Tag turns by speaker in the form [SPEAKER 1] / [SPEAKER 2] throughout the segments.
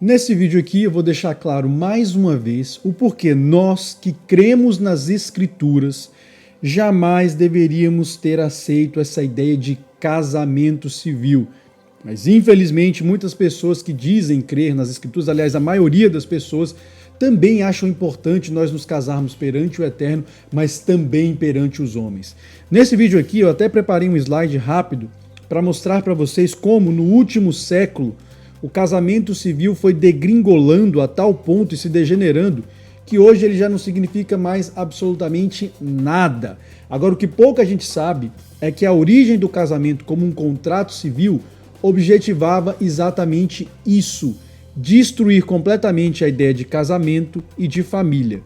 [SPEAKER 1] Nesse vídeo aqui eu vou deixar claro mais uma vez o porquê nós que cremos nas Escrituras jamais deveríamos ter aceito essa ideia de casamento civil. Mas infelizmente muitas pessoas que dizem crer nas Escrituras, aliás a maioria das pessoas, também acham importante nós nos casarmos perante o Eterno, mas também perante os homens. Nesse vídeo aqui eu até preparei um slide rápido para mostrar para vocês como no último século o casamento civil foi degringolando a tal ponto e se degenerando que hoje ele já não significa mais absolutamente nada. Agora, o que pouca gente sabe é que a origem do casamento como um contrato civil objetivava exatamente isso: destruir completamente a ideia de casamento e de família.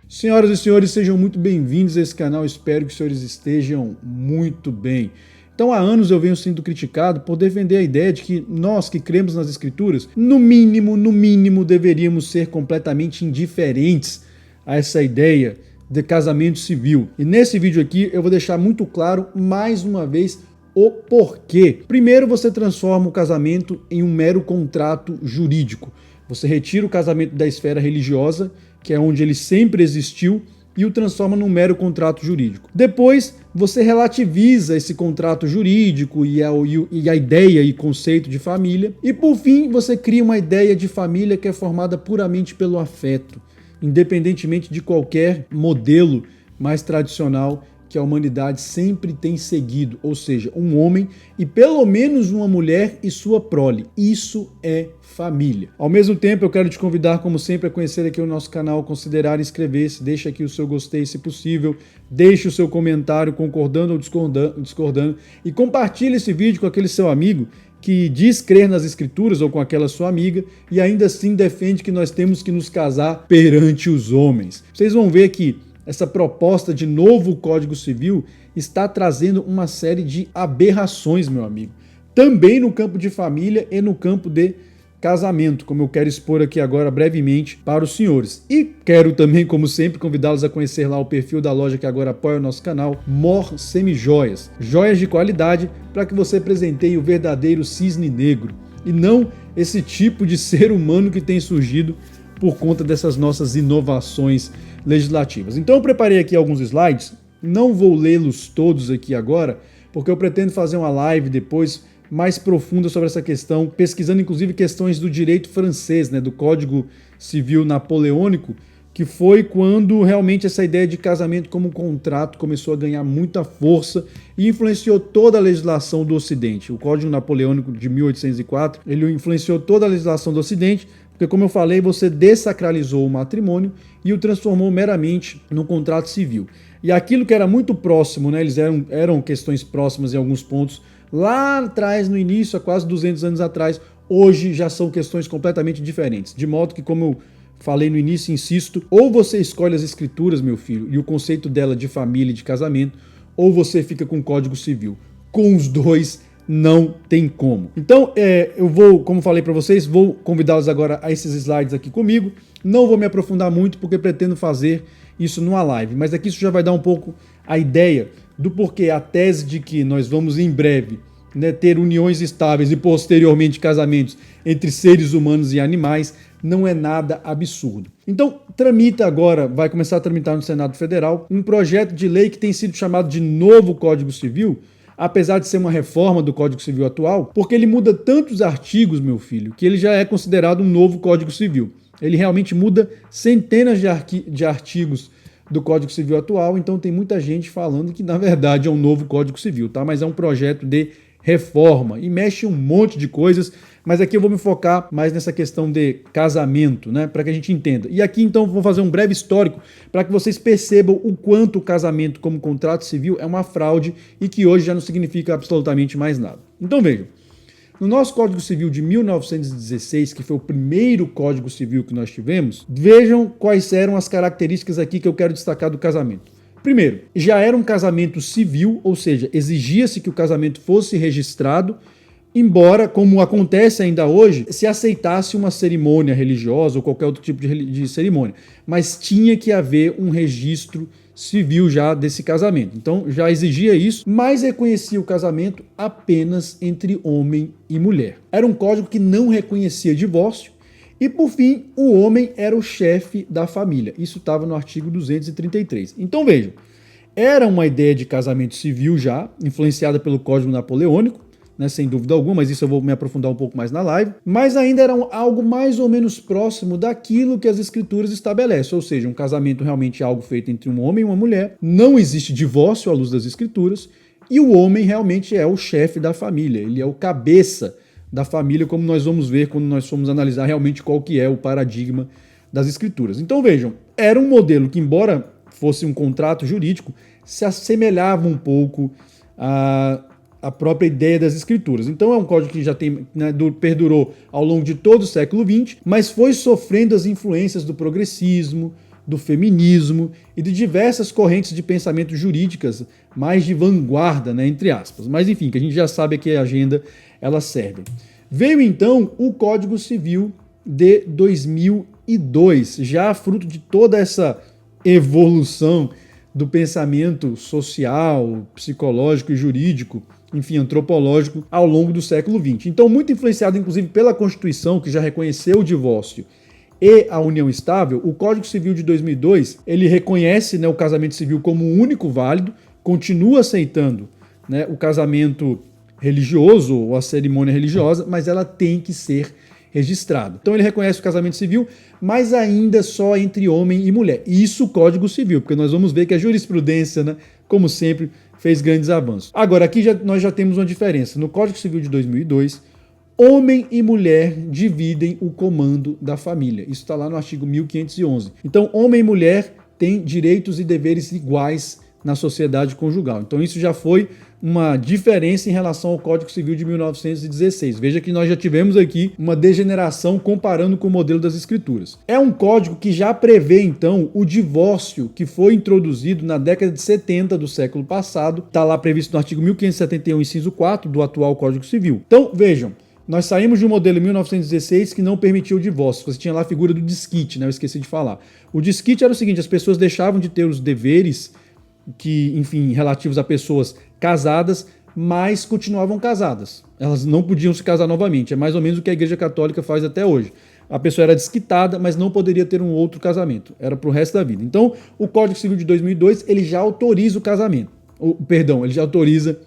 [SPEAKER 1] Senhoras e senhores, sejam muito bem-vindos a esse canal, espero que os senhores estejam muito bem. Então, há anos eu venho sendo criticado por defender a ideia de que nós que cremos nas Escrituras, no mínimo, deveríamos ser completamente indiferentes a essa ideia de casamento civil. E nesse vídeo aqui eu vou deixar muito claro, mais uma vez, o porquê. Primeiro, você transforma o casamento em um mero contrato jurídico. Você retira o casamento da esfera religiosa, que é onde ele sempre existiu, e o transforma num mero contrato jurídico. Depois, você relativiza esse contrato jurídico e a ideia e conceito de família. E por fim, você cria uma ideia de família que é formada puramente pelo afeto, independentemente de qualquer modelo mais tradicional que a humanidade sempre tem seguido, ou seja, um homem e pelo menos uma mulher e sua prole. Isso é família. Ao mesmo tempo, eu quero te convidar, como sempre, a conhecer aqui o nosso canal, considerar inscrever-se, deixa aqui o seu gostei se possível, deixe o seu comentário concordando ou discordando e compartilhe esse vídeo com aquele seu amigo que diz crer nas Escrituras ou com aquela sua amiga e ainda assim defende que nós temos que nos casar perante os homens. Vocês vão ver que essa proposta de novo Código Civil está trazendo uma série de aberrações, meu amigo. Também no campo de família e no campo de casamento, como eu quero expor aqui agora brevemente para os senhores. E quero também, como sempre, convidá-los a conhecer lá o perfil da loja que agora apoia o nosso canal, Mor Semijoias. Joias de qualidade para que você presenteie o verdadeiro cisne negro e não esse tipo de ser humano que tem surgido por conta dessas nossas inovações legislativas. Então eu preparei aqui alguns slides, não vou lê-los todos aqui agora, porque eu pretendo fazer uma live depois mais profunda sobre essa questão, pesquisando inclusive questões do direito francês, do Código Civil Napoleônico, que foi quando realmente essa ideia de casamento como contrato começou a ganhar muita força e influenciou toda a legislação do Ocidente. O Código Napoleônico de 1804, ele influenciou toda a legislação do Ocidente, porque, como eu falei, você desacralizou o matrimônio e o transformou meramente num contrato civil. E aquilo que era muito próximo, eles eram questões próximas em alguns pontos, lá atrás, no início, há quase 200 anos atrás, hoje já são questões completamente diferentes. De modo que, como eu falei no início, insisto, ou você escolhe as Escrituras, meu filho, e o conceito dela de família e de casamento, ou você fica com o Código Civil. Com os dois, não tem como. Então, eu vou, como falei para vocês, vou convidá-los agora a esses slides aqui comigo. Não vou me aprofundar muito porque pretendo fazer isso numa live, mas aqui isso já vai dar um pouco a ideia do porquê a tese de que nós vamos em breve ter uniões estáveis e posteriormente casamentos entre seres humanos e animais não é nada absurdo. Então, tramita agora, vai começar a tramitar no Senado Federal, um projeto de lei que tem sido chamado de novo Código Civil, apesar de ser uma reforma do Código Civil atual, porque ele muda tantos artigos, meu filho, que ele já é considerado um novo Código Civil. Ele realmente muda centenas de artigos do Código Civil atual, então tem muita gente falando que, na verdade, é um novo Código Civil, tá? Mas é um projeto de reforma e mexe um monte de coisas, mas aqui eu vou me focar mais nessa questão de casamento, para que a gente entenda. E aqui então vou fazer um breve histórico para que vocês percebam o quanto o casamento como contrato civil é uma fraude e que hoje já não significa absolutamente mais nada. Então vejam, no nosso Código Civil de 1916, que foi o primeiro Código Civil que nós tivemos, vejam quais eram as características aqui que eu quero destacar do casamento. Primeiro, já era um casamento civil, ou seja, exigia-se que o casamento fosse registrado, embora, como acontece ainda hoje, se aceitasse uma cerimônia religiosa ou qualquer outro tipo de cerimônia. Mas tinha que haver um registro civil já desse casamento. Então já exigia isso, mas reconhecia o casamento apenas entre homem e mulher. Era um código que não reconhecia divórcio e, por fim, o homem era o chefe da família. Isso estava no artigo 233. Então vejam, era uma ideia de casamento civil já, influenciada pelo Código Napoleônico, né, sem dúvida alguma, mas isso eu vou me aprofundar um pouco mais na live, mas ainda era algo mais ou menos próximo daquilo que as escrituras estabelecem, ou seja, um casamento realmente é algo feito entre um homem e uma mulher, não existe divórcio à luz das escrituras, e o homem realmente é o chefe da família, ele é o cabeça da família, como nós vamos ver quando nós formos analisar realmente qual que é o paradigma das escrituras. Então vejam, era um modelo que, embora fosse um contrato jurídico, se assemelhava um pouco a própria ideia das escrituras. Então é um código que já tem, né, perdurou ao longo de todo o século XX, mas foi sofrendo as influências do progressismo, do feminismo e de diversas correntes de pensamento jurídicas mais de vanguarda, né, entre aspas. Mas enfim, que a gente já sabe que a agenda ela serve. Veio então o Código Civil de 2002, já fruto de toda essa evolução do pensamento social, psicológico e jurídico, enfim, antropológico, ao longo do século XX. Então, muito influenciado, inclusive, pela Constituição, que já reconheceu o divórcio e a união estável, o Código Civil de 2002, ele reconhece, né, o casamento civil como o único válido, continua aceitando, né, o casamento religioso ou a cerimônia religiosa, mas ela tem que ser registrada. Então ele reconhece o casamento civil, mas ainda só entre homem e mulher. Isso o Código Civil, porque nós vamos ver que a jurisprudência, né, como sempre, fez grandes avanços. Agora, aqui nós já temos uma diferença. No Código Civil de 2002, homem e mulher dividem o comando da família. Isso está lá no artigo 1511. Então, homem e mulher têm direitos e deveres iguais na sociedade conjugal. Então, isso já foi uma diferença em relação ao Código Civil de 1916. Veja que nós já tivemos aqui uma degeneração comparando com o modelo das escrituras. É um código que já prevê, então, o divórcio que foi introduzido na década de 70 do século passado. Está lá previsto no artigo 1571, inciso 4 do atual Código Civil. Então, vejam, nós saímos de um modelo em 1916 que não permitia o divórcio. Você tinha lá a figura do desquite, né? Eu esqueci de falar. O desquite era o seguinte, as pessoas deixavam de ter os deveres que, enfim, relativos a pessoas casadas, mas continuavam casadas. Elas não podiam se casar novamente. É mais ou menos o que a Igreja Católica faz até hoje. A pessoa era desquitada, mas não poderia ter um outro casamento. Era para o resto da vida. Então, o Código Civil de 2002, ele já autoriza o casamento. Ele já autoriza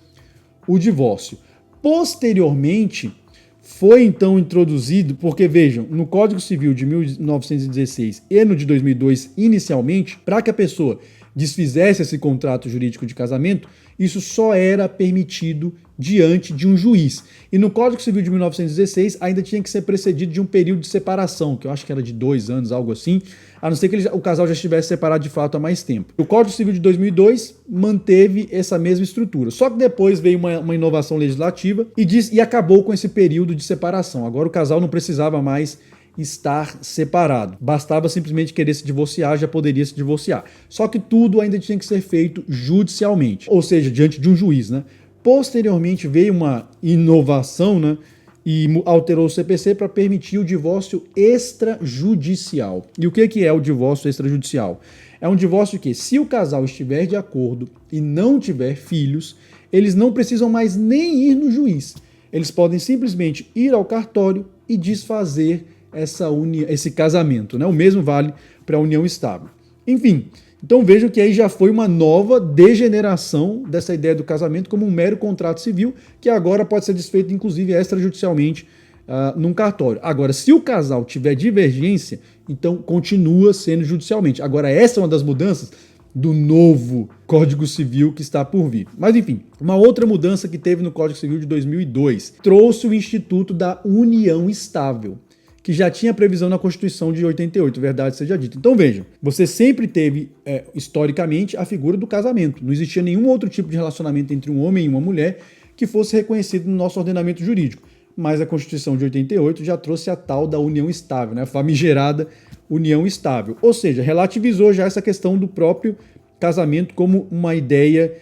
[SPEAKER 1] o divórcio. Posteriormente, foi então introduzido, porque vejam, no Código Civil de 1916 e no de 2002, inicialmente, para que a pessoa desfizesse esse contrato jurídico de casamento, isso só era permitido diante de um juiz. E no Código Civil de 1916 ainda tinha que ser precedido de um período de separação, que eu acho que era de 2 anos, algo assim, a não ser que o casal já estivesse separado de fato há mais tempo. O Código Civil de 2002 manteve essa mesma estrutura, só que depois veio uma inovação legislativa e acabou com esse período de separação. Agora o casal não precisava mais estar separado. Bastava simplesmente querer se divorciar, já poderia se divorciar. Só que tudo ainda tinha que ser feito judicialmente, ou seja, diante de um juiz, né? Posteriormente veio uma inovação, né? E alterou o CPC para permitir o divórcio extrajudicial. E o que é o divórcio extrajudicial? É um divórcio que, se o casal estiver de acordo e não tiver filhos, eles não precisam mais nem ir no juiz. Eles podem simplesmente ir ao cartório e desfazer esse casamento, né? O mesmo vale para a união estável. Enfim, então vejam que aí já foi uma nova degeneração dessa ideia do casamento como um mero contrato civil, que agora pode ser desfeito, inclusive, extrajudicialmente num cartório. Agora, se o casal tiver divergência, então continua sendo judicialmente. Agora, essa é uma das mudanças do novo Código Civil que está por vir. Mas enfim, uma outra mudança que teve no Código Civil de 2002 trouxe o Instituto da União Estável, que já tinha previsão na Constituição de 88, verdade seja dita. Então vejam, você sempre teve, historicamente, a figura do casamento. Não existia nenhum outro tipo de relacionamento entre um homem e uma mulher que fosse reconhecido no nosso ordenamento jurídico. Mas a Constituição de 88 já trouxe a tal da união estável, né? A famigerada união estável. Ou seja, relativizou já essa questão do próprio casamento como uma ideia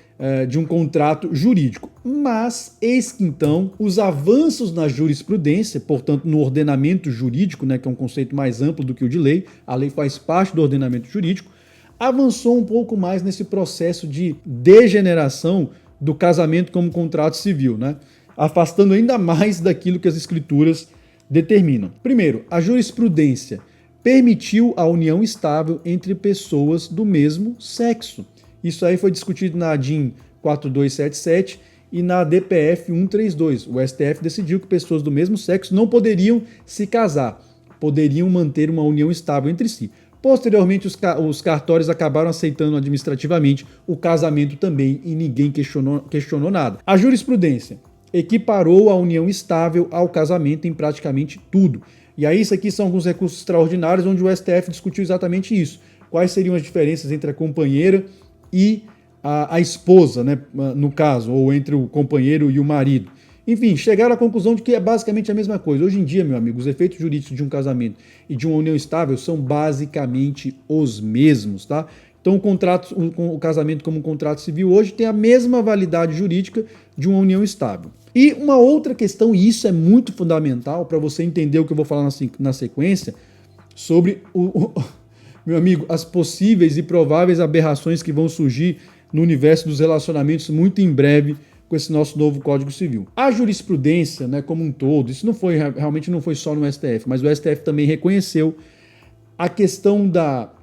[SPEAKER 1] de um contrato jurídico. Mas eis que então os avanços na jurisprudência, portanto no ordenamento jurídico, né, que é um conceito mais amplo do que o de lei, a lei faz parte do ordenamento jurídico, avançou um pouco mais nesse processo de degeneração do casamento como contrato civil, né? Afastando ainda mais daquilo que as escrituras determinam. Primeiro, a jurisprudência permitiu a união estável entre pessoas do mesmo sexo. Isso aí foi discutido na ADIM 4277 e na DPF 132. O STF decidiu que pessoas do mesmo sexo não poderiam se casar, poderiam manter uma união estável entre si. Posteriormente, os cartórios acabaram aceitando administrativamente o casamento também e ninguém questionou nada. A jurisprudência equiparou a união estável ao casamento em praticamente tudo. E aí, isso aqui são alguns recursos extraordinários onde o STF discutiu exatamente isso. Quais seriam as diferenças entre a companheira e a esposa, né, no caso, ou entre o companheiro e o marido. Enfim, chegaram à conclusão de que é basicamente a mesma coisa. Hoje em dia, meu amigo, os efeitos jurídicos de um casamento e de uma união estável são basicamente os mesmos, tá? Então, o casamento como um contrato civil hoje tem a mesma validade jurídica de uma união estável. E uma outra questão, e isso é muito fundamental para você entender o que eu vou falar na sequência, sobre, meu amigo, as possíveis e prováveis aberrações que vão surgir no universo dos relacionamentos muito em breve com esse nosso novo Código Civil. A jurisprudência, né, como um todo, isso realmente não foi só no STF, mas o STF também reconheceu a questão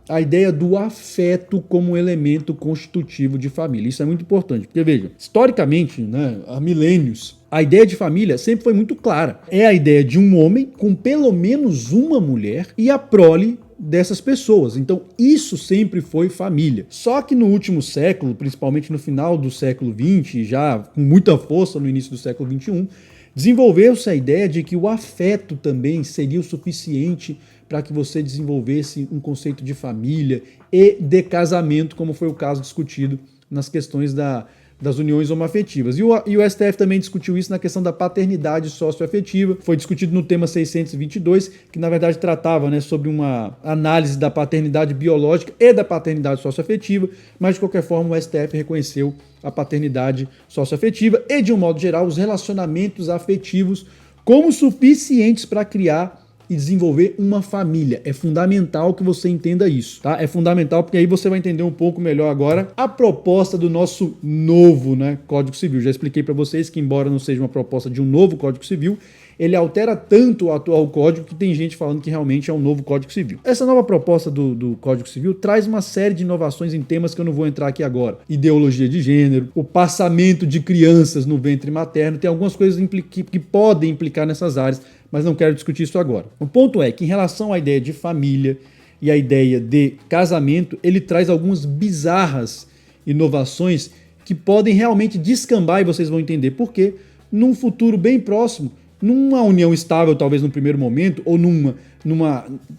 [SPEAKER 1] a ideia do afeto como elemento constitutivo de família. Isso é muito importante, porque veja, historicamente, né, há milênios, a ideia de família sempre foi muito clara. É a ideia de um homem com pelo menos uma mulher e a prole dessas pessoas. Então, isso sempre foi família. Só que no último século, principalmente no final do século XX, e já com muita força no início do século XXI, desenvolveu-se a ideia de que o afeto também seria o suficiente para que você desenvolvesse um conceito de família e de casamento, como foi o caso discutido nas questões das uniões homoafetivas. E o STF também discutiu isso na questão da paternidade socioafetiva. Foi discutido no tema 622, que na verdade tratava, né, sobre uma análise da paternidade biológica e da paternidade socioafetiva, mas de qualquer forma o STF reconheceu a paternidade socioafetiva e, de um modo geral, os relacionamentos afetivos como suficientes para criar e desenvolver uma família. É fundamental que você entenda isso, tá? É fundamental porque aí você vai entender um pouco melhor agora a proposta do nosso novo, né, Código Civil. Já expliquei para vocês que, embora não seja uma proposta de um novo Código Civil, ele altera tanto o atual Código que tem gente falando que realmente é um novo Código Civil. Essa nova proposta do Código Civil traz uma série de inovações em temas que eu não vou entrar aqui agora. Ideologia de gênero, o passamento de crianças no ventre materno, tem algumas coisas que podem implicar nessas áreas, mas não quero discutir isso agora. O ponto é que, em relação à ideia de família e à ideia de casamento, ele traz algumas bizarras inovações que podem realmente descambar, e vocês vão entender por quê, num futuro bem próximo, numa união estável, talvez no primeiro momento, ou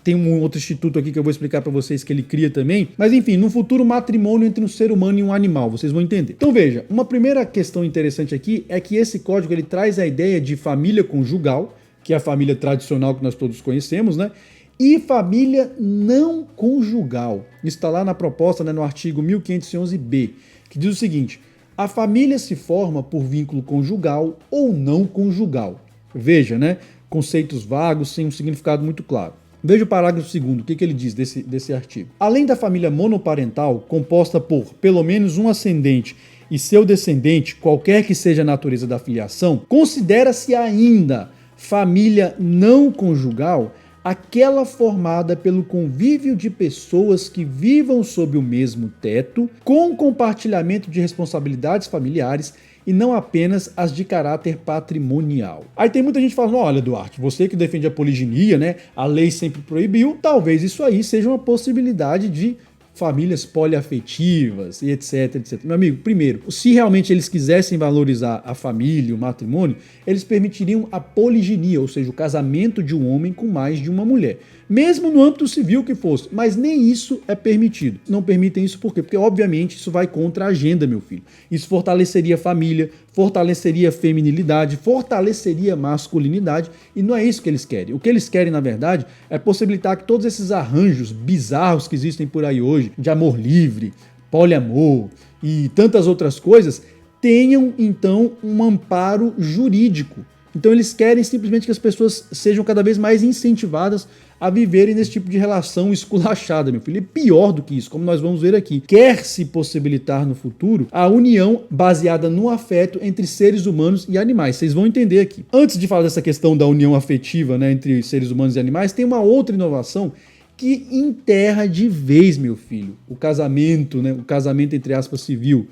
[SPEAKER 1] tem um outro instituto aqui que eu vou explicar para vocês que ele cria também, mas enfim, num futuro matrimônio entre um ser humano e um animal, vocês vão entender. Então veja, uma primeira questão interessante aqui é que esse código ele traz a ideia de família conjugal, que é a família tradicional que nós todos conhecemos, né? E família não conjugal. Isso está lá na proposta, né, no artigo 1511b, que diz o seguinte: a família se forma por vínculo conjugal ou não conjugal. Veja, né? Conceitos vagos, sem um significado muito claro. Veja o parágrafo 2º, o que ele diz desse artigo. Além da família monoparental, composta por pelo menos um ascendente e seu descendente, qualquer que seja a natureza da filiação, considera-se ainda família não conjugal aquela formada pelo convívio de pessoas que vivam sob o mesmo teto, com compartilhamento de responsabilidades familiares e não apenas as de caráter patrimonial. Aí tem muita gente falando: olha, Duarte, você que defende a poliginia, né? A lei sempre proibiu, talvez isso aí seja uma possibilidade de famílias poliafetivas e etc, etc. Meu amigo, primeiro, se realmente eles quisessem valorizar a família, o matrimônio, eles permitiriam a poliginia, ou seja, o casamento de um homem com mais de uma mulher. Mesmo no âmbito civil que fosse, mas nem isso é permitido. Não permitem isso por quê? Porque, obviamente, isso vai contra a agenda, meu filho. Isso fortaleceria a família, fortaleceria a feminilidade, fortaleceria a masculinidade, e não é isso que eles querem. O que eles querem, na verdade, é possibilitar que todos esses arranjos bizarros que existem por aí hoje, de amor livre, poliamor e tantas outras coisas, tenham, então, um amparo jurídico. Então eles querem simplesmente que as pessoas sejam cada vez mais incentivadas a viverem nesse tipo de relação esculachada, meu filho. E pior do que isso, como nós vamos ver aqui, quer se possibilitar no futuro a união baseada no afeto entre seres humanos e animais. Vocês vão entender aqui. Antes de falar dessa questão da união afetiva, né, entre seres humanos e animais, tem uma outra inovação que enterra de vez, meu filho, o casamento, né, o casamento entre aspas civil,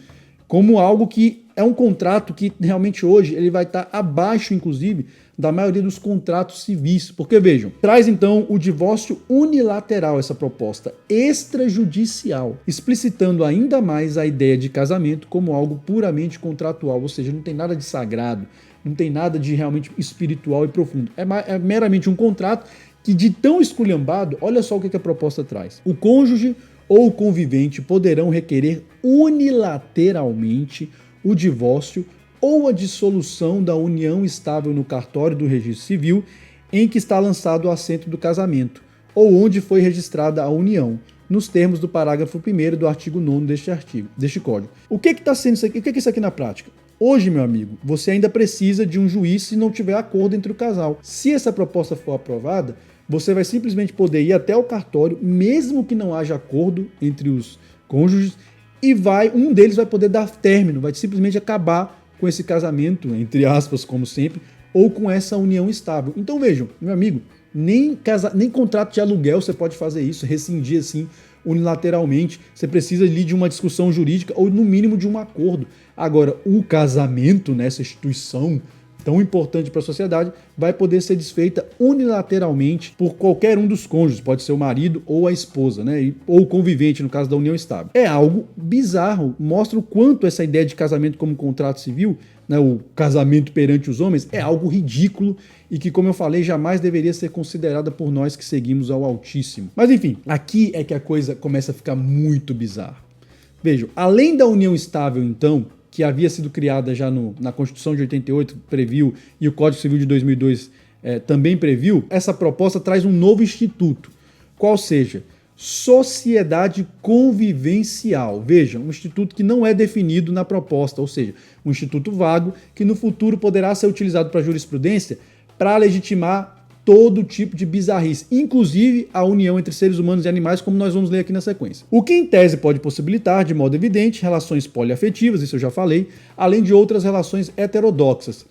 [SPEAKER 1] como algo que é um contrato que realmente hoje ele vai estar abaixo, inclusive, da maioria dos contratos civis. Porque, vejam, traz então o divórcio unilateral, essa proposta extrajudicial, explicitando ainda mais a ideia de casamento como algo puramente contratual, ou seja, não tem nada de sagrado, não tem nada de realmente espiritual e profundo. É meramente um contrato que, de tão esculhambado, olha só o que a proposta traz. O cônjuge ou o convivente poderão requerer unilateralmente o divórcio ou a dissolução da união estável no cartório do registro civil em que está lançado o assento do casamento, ou onde foi registrada a união, nos termos do parágrafo 1º do artigo 9º deste código. O que está sendo isso aqui? O que é isso aqui na prática? Hoje, meu amigo, você ainda precisa de um juiz se não tiver acordo entre o casal. Se essa proposta for aprovada, você vai simplesmente poder ir até o cartório, mesmo que não haja acordo entre os cônjuges, e um deles vai poder dar término, vai simplesmente acabar com esse casamento, entre aspas, como sempre, ou com essa união estável. Então vejam, meu amigo, nem contrato de aluguel você pode fazer isso, rescindir assim unilateralmente. Você precisa ali de uma discussão jurídica ou no mínimo de um acordo. Agora, o casamento nessa instituição tão importante para a sociedade vai poder ser desfeita unilateralmente por qualquer um dos cônjuges, pode ser o marido ou a esposa, né? Ou o convivente, no caso da união estável. É algo bizarro, mostra o quanto essa ideia de casamento como contrato civil, né, o casamento perante os homens, é algo ridículo e que, como eu falei, jamais deveria ser considerada por nós que seguimos ao Altíssimo. Mas enfim, aqui é que a coisa começa a ficar muito bizarra. Vejam, além da união estável, então, que havia sido criada já na Constituição de 88, previu, e o Código Civil de 2002 também previu, essa proposta traz um novo instituto, qual seja, sociedade convivencial. Veja, um instituto que não é definido na proposta, ou seja, um instituto vago que no futuro poderá ser utilizado para jurisprudência para legitimar todo tipo de bizarrice, inclusive a união entre seres humanos e animais, como nós vamos ler aqui na sequência. O que em tese pode possibilitar, de modo evidente, relações poliafetivas, isso eu já falei, além de outras relações heterodoxas.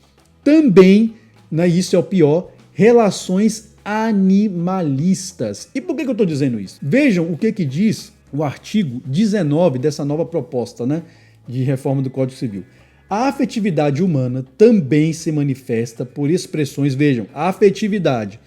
[SPEAKER 1] Também, né, isso é o pior, relações animalistas. E por que eu estou dizendo isso? Vejam o que diz o artigo 19 dessa nova proposta, né, de reforma do Código Civil. A afetividade humana também se manifesta por expressões, vejam, a afetividade,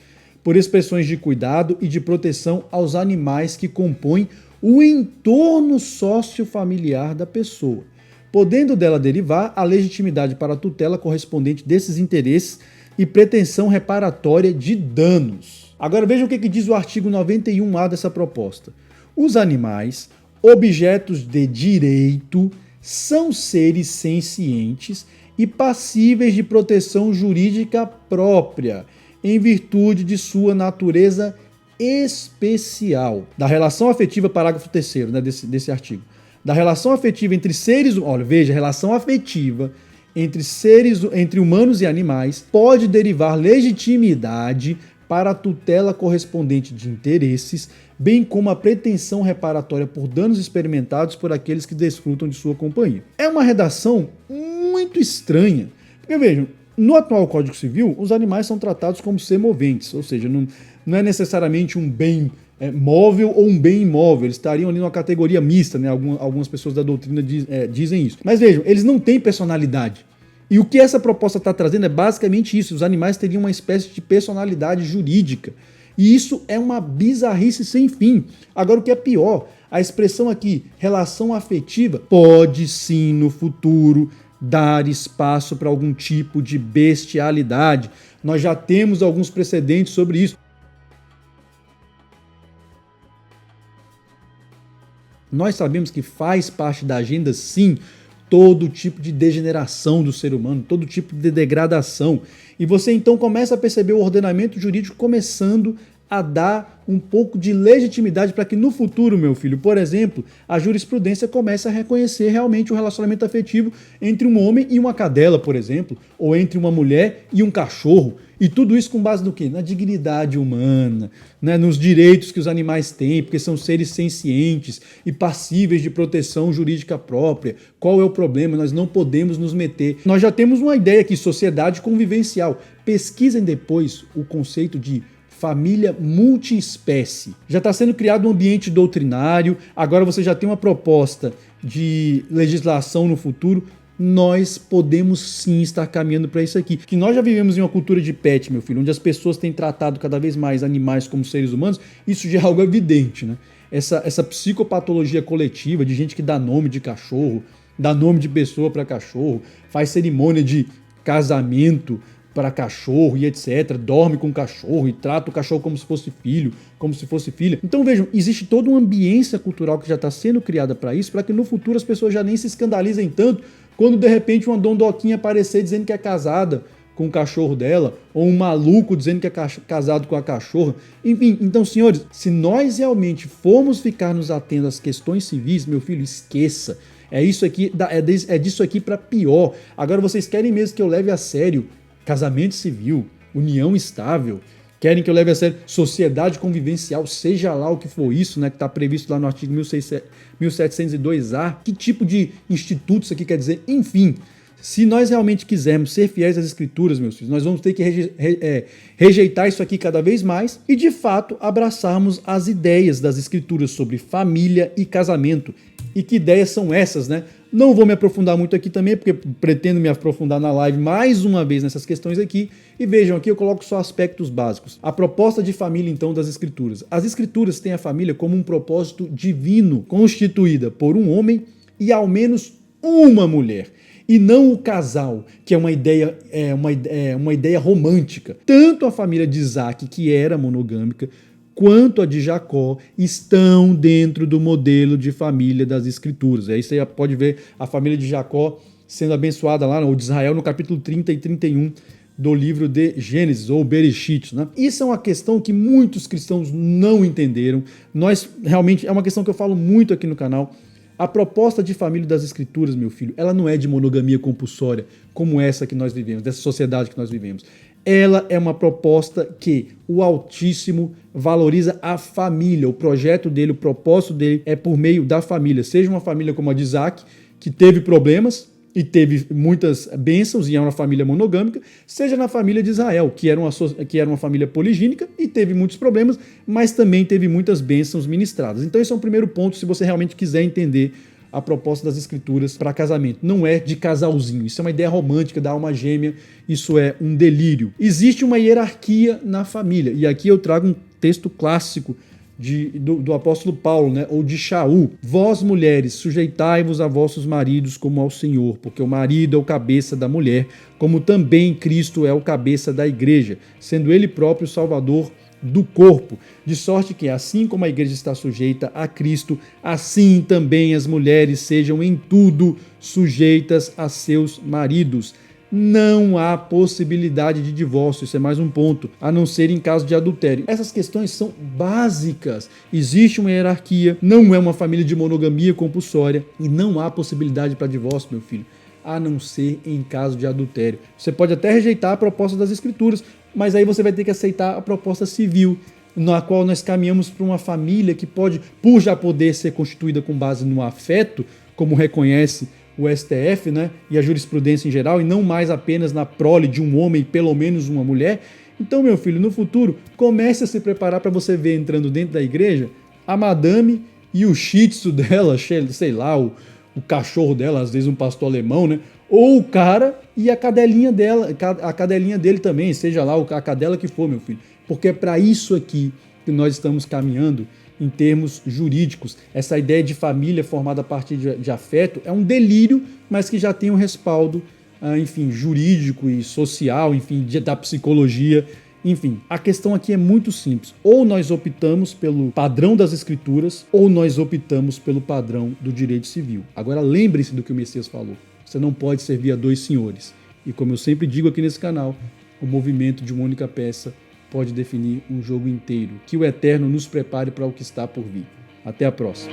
[SPEAKER 1] por expressões de cuidado e de proteção aos animais que compõem o entorno sociofamiliar da pessoa, podendo dela derivar a legitimidade para a tutela correspondente desses interesses e pretensão reparatória de danos. Agora vejam o que diz o artigo 91A dessa proposta. Os animais, objetos de direito, são seres sencientes e passíveis de proteção jurídica própria, em virtude de sua natureza especial. Da relação afetiva, parágrafo 3º, né, desse artigo. Da relação afetiva entre seres... Olha, veja, relação afetiva entre humanos e animais pode derivar legitimidade para a tutela correspondente de interesses, bem como a pretensão reparatória por danos experimentados por aqueles que desfrutam de sua companhia. É uma redação muito estranha, porque vejam, no atual Código Civil, os animais são tratados como semoventes, ou seja, não é necessariamente um bem móvel ou um bem imóvel, eles estariam ali numa categoria mista, né? Algumas pessoas da doutrina dizem isso. Mas vejam, eles não têm personalidade. E o que essa proposta está trazendo é basicamente isso, os animais teriam uma espécie de personalidade jurídica. E isso é uma bizarrice sem fim. Agora, o que é pior, a expressão aqui, relação afetiva, pode sim, no futuro, dar espaço para algum tipo de bestialidade. Nós já temos alguns precedentes sobre isso. Nós sabemos que faz parte da agenda, sim, todo tipo de degeneração do ser humano, todo tipo de degradação. E você então começa a perceber o ordenamento jurídico começando a dar um pouco de legitimidade para que no futuro, meu filho, por exemplo, a jurisprudência comece a reconhecer realmente o relacionamento afetivo entre um homem e uma cadela, por exemplo, ou entre uma mulher e um cachorro. E tudo isso com base no quê? Na dignidade humana, né? Nos direitos que os animais têm, porque são seres sencientes e passíveis de proteção jurídica própria. Qual é o problema? Nós não podemos nos meter. Nós já temos uma ideia aqui, sociedade convivencial. Pesquisem depois o conceito de família multiespécie. Já está sendo criado um ambiente doutrinário, agora você já tem uma proposta de legislação no futuro. Nós podemos sim estar caminhando para isso aqui. Que nós já vivemos em uma cultura de pet, meu filho, onde as pessoas têm tratado cada vez mais animais como seres humanos, isso já é algo evidente, né? Essa psicopatologia coletiva de gente que dá nome de cachorro, dá nome de pessoa para cachorro, faz cerimônia de casamento para cachorro e etc, dorme com o cachorro e trata o cachorro como se fosse filho, como se fosse filha. Então vejam, existe toda uma ambiência cultural que já está sendo criada para isso, para que no futuro as pessoas já nem se escandalizem tanto quando de repente uma dondoquinha aparecer dizendo que é casada com o cachorro dela, ou um maluco dizendo que é casado com a cachorra. Enfim, então senhores, se nós realmente formos ficar nos atendo às questões civis, meu filho, esqueça. É isso aqui, é disso aqui para pior. Agora vocês querem mesmo que eu leve a sério casamento civil, união estável, querem que eu leve a sério sociedade convivencial, seja lá o que for isso, né, que está previsto lá no artigo 1702A, que tipo de instituto isso aqui quer dizer? Enfim, se nós realmente quisermos ser fiéis às escrituras, meus filhos, nós vamos ter que rejeitar isso aqui cada vez mais e, de fato, abraçarmos as ideias das escrituras sobre família e casamento. E que ideias são essas, né? Não vou me aprofundar muito aqui também, porque pretendo me aprofundar na live mais uma vez nessas questões aqui. E vejam, aqui eu coloco só aspectos básicos. A proposta de família, então, das escrituras. As escrituras têm a família como um propósito divino, constituída por um homem e ao menos uma mulher. E não o casal, que é uma ideia romântica. Tanto a família de Isaac, que era monogâmica, quanto a de Jacó, estão dentro do modelo de família das Escrituras. Aí você pode ver a família de Jacó sendo abençoada lá, ou de Israel, no capítulo 30 e 31 do livro de Gênesis, ou Bereshit, né? Isso é uma questão que muitos cristãos não entenderam. Realmente, é uma questão que eu falo muito aqui no canal. A proposta de família das Escrituras, meu filho, ela não é de monogamia compulsória, como essa que nós vivemos, dessa sociedade que nós vivemos. Ela é uma proposta que o Altíssimo valoriza a família. O projeto dele, o propósito dele é por meio da família. Seja uma família como a de Isaac, que teve problemas e teve muitas bênçãos e é uma família monogâmica, seja na família de Israel, que era uma família poligínica e teve muitos problemas, mas também teve muitas bênçãos ministradas. Então esse é um primeiro ponto, se você realmente quiser entender a proposta das escrituras para casamento. Não é de casalzinho, isso é uma ideia romântica da alma gêmea, isso é um delírio. Existe uma hierarquia na família, e aqui eu trago um texto clássico do apóstolo Paulo, né, ou de Shaul. Vós, mulheres, sujeitai-vos a vossos maridos como ao Senhor, porque o marido é o cabeça da mulher, como também Cristo é o cabeça da igreja, sendo ele próprio o salvador do corpo, de sorte que, assim como a igreja está sujeita a Cristo, assim também as mulheres sejam em tudo sujeitas a seus maridos. Não há possibilidade de divórcio, isso é mais um ponto, a não ser em caso de adultério. Essas questões são básicas. Existe uma hierarquia, não é uma família de monogamia compulsória e não há possibilidade para divórcio, meu filho, a não ser em caso de adultério. Você pode até rejeitar a proposta das escrituras, mas aí você vai ter que aceitar a proposta civil, na qual nós caminhamos para uma família que pode, por já poder ser constituída com base no afeto, como reconhece o STF, né, e a jurisprudência em geral, e não mais apenas na prole de um homem e pelo menos uma mulher. Então, meu filho, no futuro, comece a se preparar para você ver entrando dentro da igreja a madame e o shih tzu dela, sei lá, o cachorro dela, às vezes um pastor alemão, né? Ou o cara e a cadelinha dela, a cadelinha dele também, seja lá a cadela que for, meu filho. Porque é para isso aqui que nós estamos caminhando em termos jurídicos. Essa ideia de família formada a partir de afeto é um delírio, mas que já tem um respaldo, enfim, jurídico e social, enfim, da psicologia. Enfim, a questão aqui é muito simples. Ou nós optamos pelo padrão das escrituras, ou nós optamos pelo padrão do direito civil. Agora lembre-se do que o Messias falou. Você não pode servir a dois senhores. E como eu sempre digo aqui nesse canal, o movimento de uma única peça pode definir um jogo inteiro. Que o Eterno nos prepare para o que está por vir. Até a próxima.